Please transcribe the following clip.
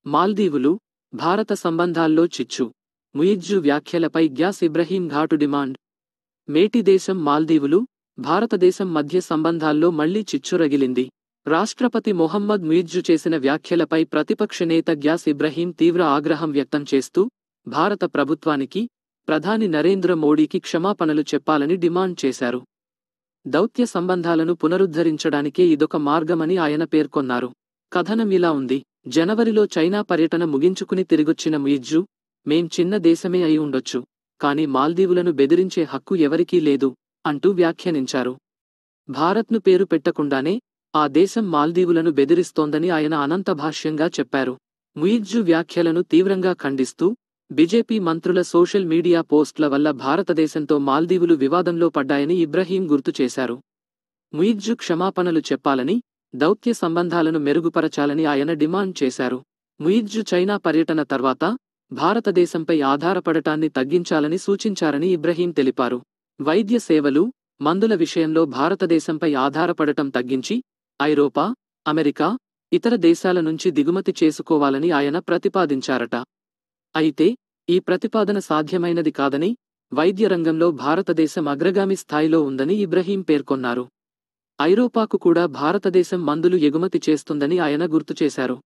మాల్దీవులు, భారత సంబంధాల్లో చిచ్చు. ముయిజ్జు వ్యాఖ్యలపై గ్యాస్ ఇబ్రహీం ఘాటు డిమాండ్. మేటి దేశం మాల్దీవులు, భారతదేశం మధ్య సంబంధాల్లో మళ్లీ చిచ్చు రగిలింది. రాష్ట్రపతి మొహమ్మద్ ముయిజ్జు చేసిన వ్యాఖ్యలపై ప్రతిపక్ష నేత గ్యాస్ ఇబ్రహీం తీవ్ర ఆగ్రహం వ్యక్తం చేస్తూ భారత ప్రభుత్వానికి, ప్రధాని నరేంద్ర మోడీకి క్షమాపణలు చెప్పాలని డిమాండ్ చేశారు. దౌత్య సంబంధాలను పునరుద్ధరించడానికే ఇదొక మార్గమని ఆయన పేర్కొన్నారు. కథనమిలా ఉంది. జనవరిలో చైనా పర్యటన ముగించుకుని తిరిగొచ్చిన ముయిజ్జు, మేం చిన్న దేశమే అయి ఉండొచ్చు, కాని మాల్దీవులను బెదిరించే హక్కు ఎవరికీ లేదు అంటూ వ్యాఖ్యానించారు. భారత్ను పేరు పెట్టకుండానే ఆ దేశం మాల్దీవులను బెదిరిస్తోందని ఆయన అనంతభాష్యంగా చెప్పారు. ముయిజ్జు వ్యాఖ్యలను తీవ్రంగా ఖండిస్తూ బీజేపీ మంత్రుల సోషల్ మీడియా పోస్ట్ల వల్ల భారతదేశంతో మాల్దీవులు వివాదంలో పడ్డాయని ఇబ్రహీం గుర్తు చేశారు. ముయిజ్జు క్షమాపణలు చెప్పాలని, దౌత్య సంబంధాలను మెరుగుపరచాలని ఆయన డిమాండ్ చేశారు. ముయిజ్జు చైనా పర్యటన తర్వాత భారతదేశంపై ఆధారపడటాన్ని తగ్గించాలని సూచించారని ఇబ్రహీం తెలిపారు. వైద్య సేవలు, మందుల విషయంలో భారతదేశంపై ఆధారపడటం తగ్గించి ఐరోపా, అమెరికా, ఇతర దేశాల నుంచి దిగుమతి చేసుకోవాలని ఆయన ప్రతిపాదించారట. అయితే ఈ ప్రతిపాదన సాధ్యమైనది కాదని, వైద్య రంగంలో భారతదేశం అగ్రగామి స్థాయిలో ఉందని ఇబ్రహీం పేర్కొన్నారు. ఐరోపాకు కూడా భారతదేశం మందులు ఎగుమతి చేస్తుందని ఆయన గుర్తుచేశారు.